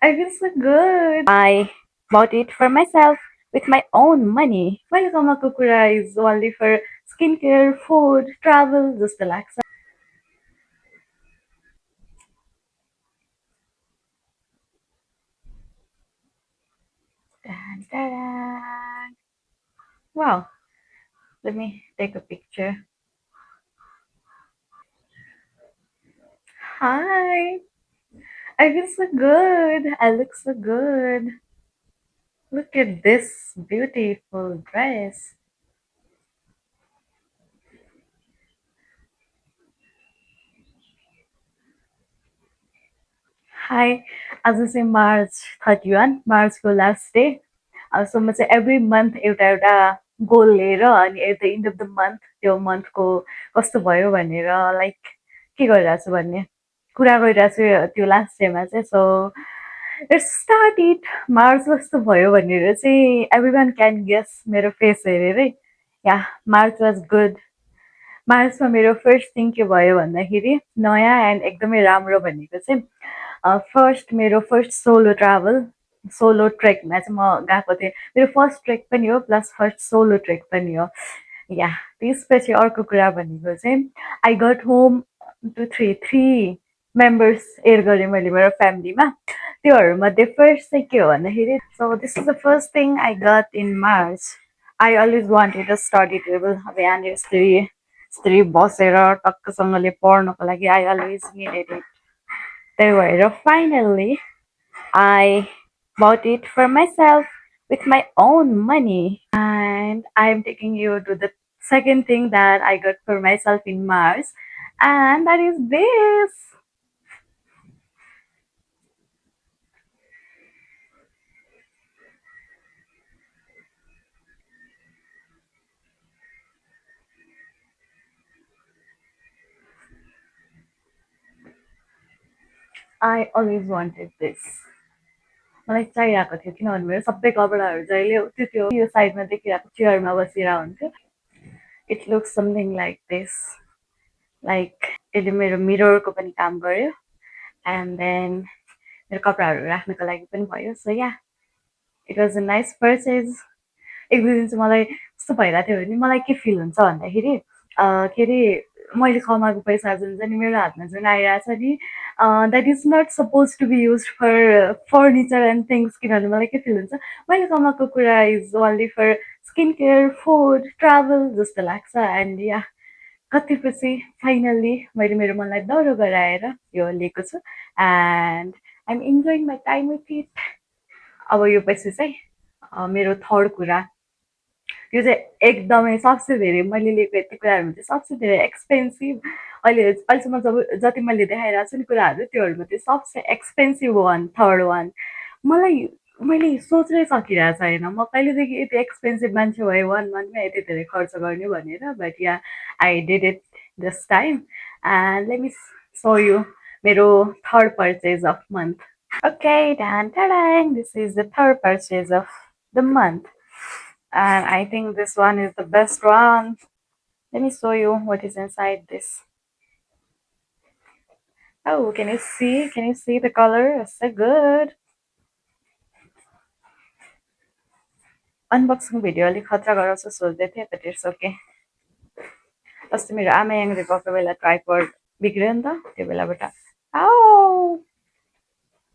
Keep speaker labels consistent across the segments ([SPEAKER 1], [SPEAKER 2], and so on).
[SPEAKER 1] I feel so good. I bought it for myself with my own money. मैले कमाएको कुरा is only for skincare, food, travel जस्तो लाग्छ. Dun, dun, dun. Wow, let me take a picture. Hi, I feel so good. I look so good. Look at this beautiful dress. High आज चाहिँ मार्च 31 मार्चको last day so म चाहिँ every month एउटा एउटा गोल लिएर अनि at the end of the month त्यो मन्थको कस्तो भयो भनेर लाइक के गरिरहेको छु भन्ने कुरा गरिरहेको छु त्यो लास्ट डेमा चाहिँ सो इट्स स्टार्ट इट मार्च कस्तो भयो भनेर चाहिँ एभ्री वान क्यान गेस मेरो फेस हेरेरै या मार्च वाज गुड मार्चमा मेरो फर्स्ट थिङ के भयो भन्दाखेरि नयाँ एन्ड एकदमै राम्रो भनेको चाहिँ फर्स्ट मेरो फर्स्ट सोलो ट्राभल सोलो ट्रेकमा चाहिँ म गएको थिएँ मेरो फर्स्ट ट्रेक पनि हो प्लस फर्स्ट सोलो ट्रेक पनि हो या त्यसपछि अर्को कुरा भनेको चाहिँ I got home to three members add गरेँ मैले मेरो फ्यामिलीमा त्योहरूमध्ये फर्स्ट चाहिँ के हो भन्दाखेरि so this is the first thing I got in March I always wanted a study table अब यहाँनिर यस्तरी बसेर टक्कसँगले पढ्नको लागि आई अलवेज निडेड इट त्यही भएर finally I bought it for myself with my own money. And I am taking you to the second thing that I got for myself in Mars, and that is this. I always wanted this. मलाई चाहिरहेको थियो किनभने मेरो सबै कपडाहरू जहिले त्यो त्यो यो साइडमा देखिरहेको चेयरमा बसेर हुन्थ्यो it looks something like this like यसले मेरो मिररको पनि काम गर्यो एन्ड देन मेरो कपडाहरू राख्नको लागि पनि भयो सो या it was a nice purchase एक दुई दिन चाहिँ मलाई कस्तो भइरहेको थियो भने मलाई के फिल हुन्छ भन्दाखेरि के अरे मैले कमाएको पैसा जुन चाहिँ नि मेरो हातमा जुन आइरहेछ नि that is not suppose to be use for furniture and things किनभने मलाई के फिल हुन्छ मैले कमाएको कुरा is only for skin care food travel जस्तो लाग्छ एन्ड या कतिपछि फाइनल्ली मैले मेरो मनलाई डह्रो गराएर यो लिएको छु end I M enjoying my time with it अब यो पछि चाहिँ मेरो थर्ड कुरा यो चाहिँ एकदमै सबसे धेरै मैले लिएको यति कुराहरूमा चाहिँ सबसे धेरै एक्सपेन्सिभ अहिलेसम्म जति मैले देखाइरहेको छु नि कुराहरू त्योहरूमा चाहिँ सबसे एक्सपेन्सिभ वान थर्ड वान मलाई मैले सोच्नै सकिरहेको छैन म कहिलेदेखि यति एक्सपेन्सिभ मान्छे भएँ वान मन्थमा यति धेरै खर्च गर्ने भनेर but yeah I did it this time and let me so you मेरो third purchase of month Okay, dan, dan, this is the third purchase of the month. And I think this one is the best one. Let me show you what is inside this. Oh, can you see? Can you see the color? It's so good. Unboxing video अलिक खतरा गराउँछु सोच्दै थिएँ but it's okay. अस्ति मेरो आमा याङले गएको बेला tripod बिग्रियो नि त त्यो बेलाबाट आओ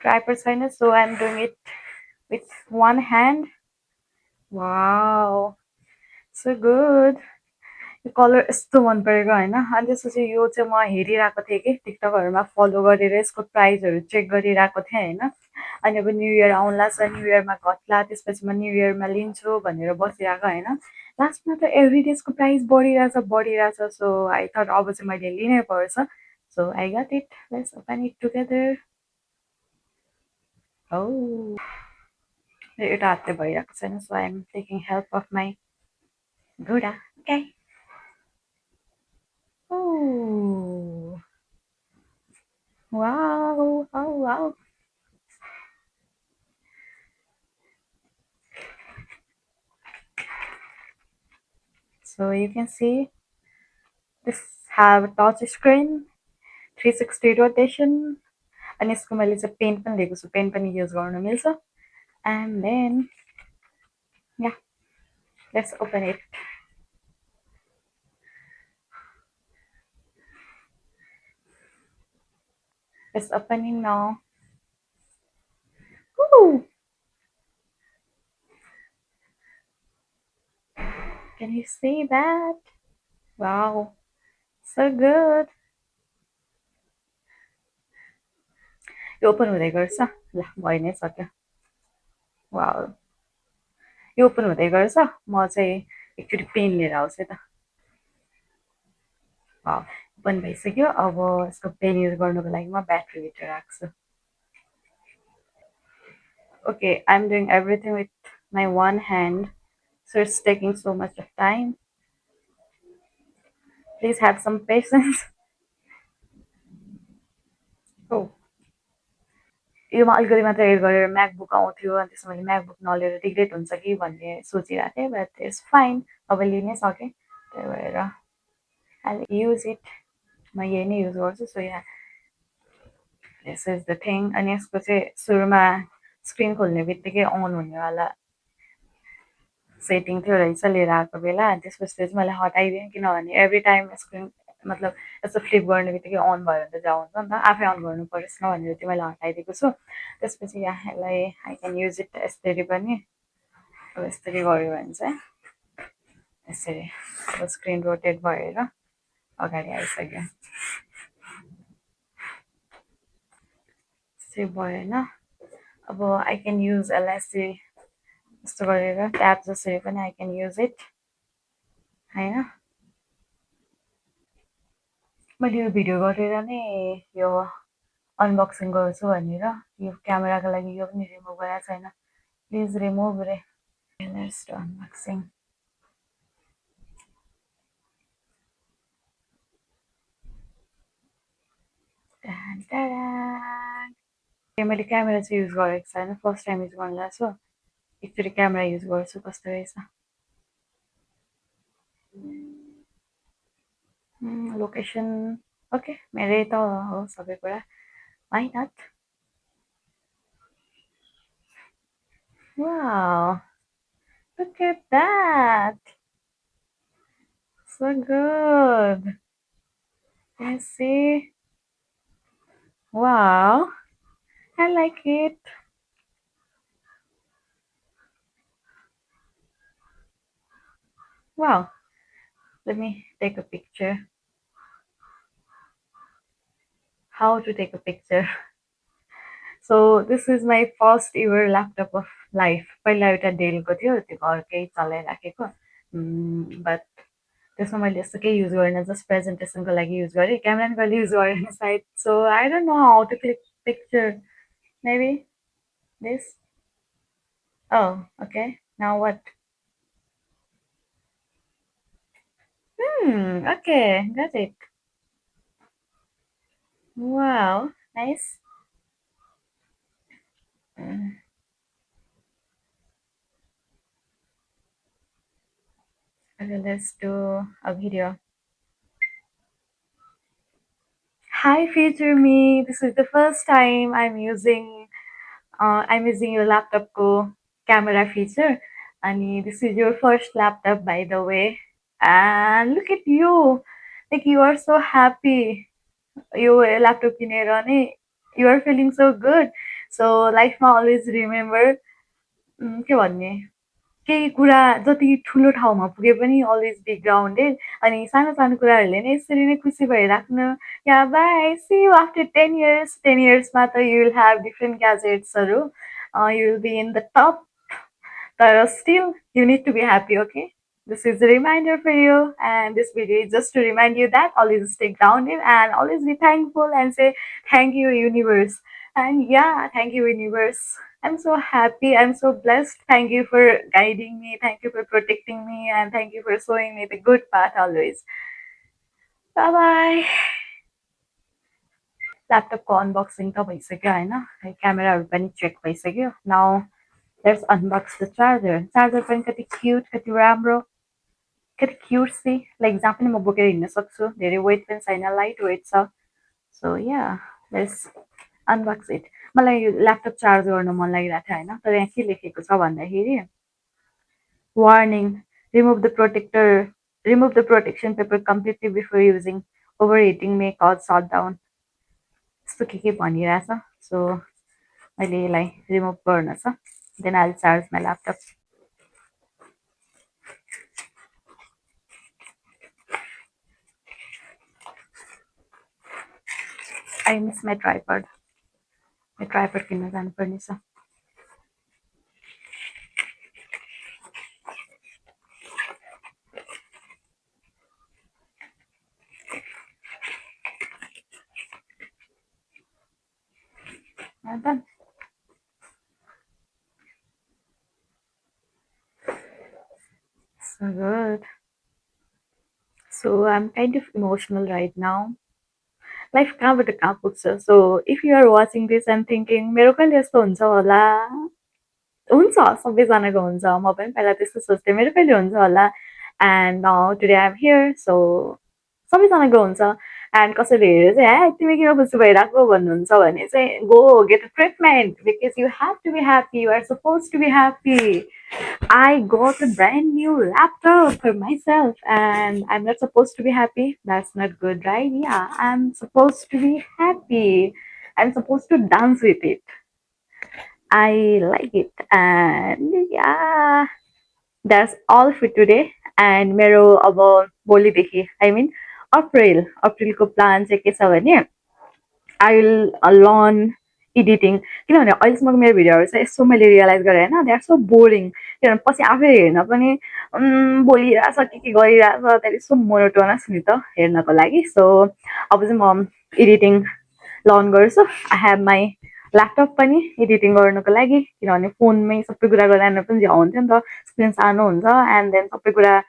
[SPEAKER 1] ट्राइपड छैन so I'm doing it with one hand. Wow, so good. Yo colour यस्तो मन परेको होइन अनि त्यसपछि यो चाहिँ म हेरिरहेको थिएँ कि टिकटकहरूमा फलो गरेर यसको प्राइसहरू चेक गरिरहेको थिएँ होइन अनि अब न्यु इयर आउला छ न्यु इयरमा घट्ला त्यसपछि म न्यु इयरमा लिन्छु भनेर बसिरहेको होइन लास्टमा त एभ्री डे यसको प्राइस बढिरहेछ सो आई थट अब चाहिँ मैले लिनै पर्छ so I got it let's open it together हो एउटा हातले भइरहेको छैन so I am taking help of my घुँडा okay Ooh, wow, wow, wow. So you can see this have touch screen, 360 rotation, अनि यसको मैले चाहिँ पेन पनि लिएको छु, पेन पनि युज गर्न मिल्छ। एन्ड देन या let's open it. It's opening now. Woo! Can you see that? Wow, so good. Yo open हुँदै गर्छ ल, भइ नै सक्यो। वाउ, यो ओपन हुँदै गर्छ। म चाहिँ एकचोटि पेन लिएर आउँछु है त। वाउ, ओपन भइसक्यो। अब यसको पेन युज गर्नुको लागि म ब्याट्री भित्र राख्छु। Okay, I'm doing everything with my one hand, so it's taking so much of time. Please have some patience. Oh, Yoma अलिकति मात्र एड गरेर म्याकबुक आउँथ्यो, अनि त्यसमा मैले म्याकबुक नलिएर रिग्रेट हुन्छ कि भन्ने सोचिरहेको थिएँ, बट इट्स फाइन। अब लिइ नै सकेँ, त्यही भएर आई युज इट। म यही नै युज गर्छु। सो या दिस इज द थिङ। अनि यसको चाहिँ सुरुमा स्क्रिन खोल्ने बित्तिकै अन हुनेवाला सेटिङ थियो रहेछ लिएर आएको बेला। अनि त्यसपछि चाहिँ मैले हटाइदिएँ, किनभने एभ्री टाइम स्क्रिन मतलब यस्तो फ्लिप गर्ने बित्तिकै अन भयो भने त जाउँ हुन्छ नि त, आफै अन गर्नु परोस् न भनेर चाहिँ मैले हटाइदिएको छु। त्यसपछि यसलाई आई क्यान युज इट यसरी पनि। अब यसरी गऱ्यो भने चाहिँ यसरी स्क्रिन रोटेट भएर अगाडि आइसक्यो। यसरी भएन। अब आई क्यान युज यसलाई यसरी यस्तो गरेर ट्याब जसरी पनि आई क्यान युज इट होइन। मैले यो भिडियो गरेर नै यो अनबक्सिङ गर्छु भनेर यो क्यामेराको लागि यो पनि रिमुभ गरेको छैन। प्लिज रिमुभ रे। Let's do unboxing. मैले क्यामेरा चाहिँ युज गरेको छैन, फर्स्ट टाइम युज गर्न लाग्छु। एकचोटि क्यामेरा युज गर्छु कस्तो रहेछ। लोकेसन ओके, मेरै त हो सबै कुरा, वाइ नट। Wow, look at that. So good. Can you see? Wow, I like it. Wow, let me take a picture. How to take a picture? So this is my first ever laptop of life. पहिला एउटा डेलको थियो, त्यो घरकै चलाइराखेको, but त्यसमा मैले यस्तो केही use गरेन, जस्ट प्रेजेन्टेसनको लागि युज गरेँ। क्यामेरा पनि कहिले युज गरेन सायद। So I don't know how to click picture. Maybe this. Oh, okay. Now what? Okay, got it. Wow, nice. Mm, okay, let's do a video. Hi, future me. This is the first time I'm using your laptop को camera feature, and this is your first laptop, by the way. And look at you, like you are so happy. Yo laptop किनेर नै you are feeling so good. So लाइफमा always remember के भन्ने, केही कुरा जति ठुलो ठाउँमा पुगे पनि always be grounded, अनि सानो सानो कुराहरूले नै यसरी नै खुसी भइराख्नु। या by, see you after 10 years। 10 yearsमा त you will have different gadgetsहरू, you will be in the top, but still you need to be happy, okay? This is a reminder for you, and this video is just to remind you that always stay grounded and always be thankful and say thank you, universe. And yeah, thank you, universe. I'm so happy, I'm so blessed. Thank you for guiding me, thank you for protecting me, and thank you for showing me the good path always. Bye bye. ल्यापटपको unboxing त भइसक्यो होइन, क्यामेराहरू पनि check भइसक्यो। Now let's unbox the charger. Charger पनि कति cute, कति राम्रो, कति क्युट्सी, लाइक जहाँ पनि म बोकेर हिँड्न सक्छु। धेरै वेट पनि छैन, लाइट वेट छ। सो या लेट्स अनबक्स इट मलाई ल्यापटप चार्ज गर्न मन लागिरहेको थियो होइन तर यहाँ के लेखेको छ भन्दाखेरि warning remove the protection paper completely before using overheating may cause shutdown यस्तो के भनिरहेछ सो मैले यसलाई रिमुभ गर्न छ then I will charge my laptop I miss my tripod किन्न जानुपर्ने छ done. So good. So I'm kind of emotional right now. Life कहाँबाट कहाँ पुग्छ so if you are watching this and thinking मेरो कहिले यस्तो हुन्छ होला हुन्छ सबैजनाको हुन्छ म पनि पहिला त्यस्तो सोच्थेँ मेरो कहिले हुन्छ होला end today I am here so सबैजनाको हुन्छ एन्ड कसैले हेरेर चाहिँ है तिमी किन खुसी भइरहेको भन्नुहुन्छ भने चाहिँ go get a treatment because you have to be happy you are suppose to be happy I got a brand new laptop for myself and I'm not supposed to be happy. That's not good, right? Yeah, I'm supposed to be happy. I'm supposed to dance with it. I like it. And yeah, that's all for today. And मेरो अब भोलिदेखि आई मिन अप्रिलको plan चाहिँ के छ भने I will learn editing किनभने अहिलेसम्मको मेरो भिडियोहरू चाहिँ यसो मैले रियलाइज गरेँ होइन दे आर सो बोरिङ किनभने पछि आफै हेर्न पनि बोलिरहेछ के गरिरहेछ त्यहाँदेखि यसो मोनोटोनस नि त हेर्नको लागि सो अब चाहिँ म एडिटिङ लर्न गर्छु आई हेभ माई ल्यापटप पनि एडिटिङ गर्नुको लागि किनभने फोनमै सबै कुरा गर्दा पनि झ्याउँथ्यो नि त स्क्रिन सानो हुन्छ एन्ड देन सबै कुरा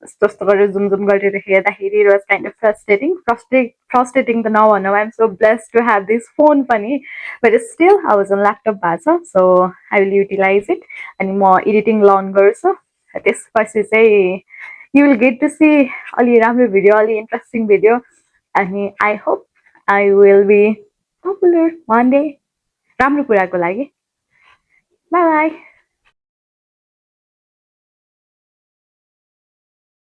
[SPEAKER 1] जस्तो गरेर जुम गरेर हेर्दाखेरि it was kind of frustrating त नभनौँ I'm so blessed to have this phone पनि बट स्टिल अब जुन ल्यापटप भएको छ so I will utilize it अनि म एडिटिङ लर्न गर्छु त्यसपछि चाहिँ you will get to see अलि राम्रो भिडियो अलि इन्ट्रेस्टिङ भिडियो अनि I hope I will be popular one day राम्रो कुराको लागि बाई बाई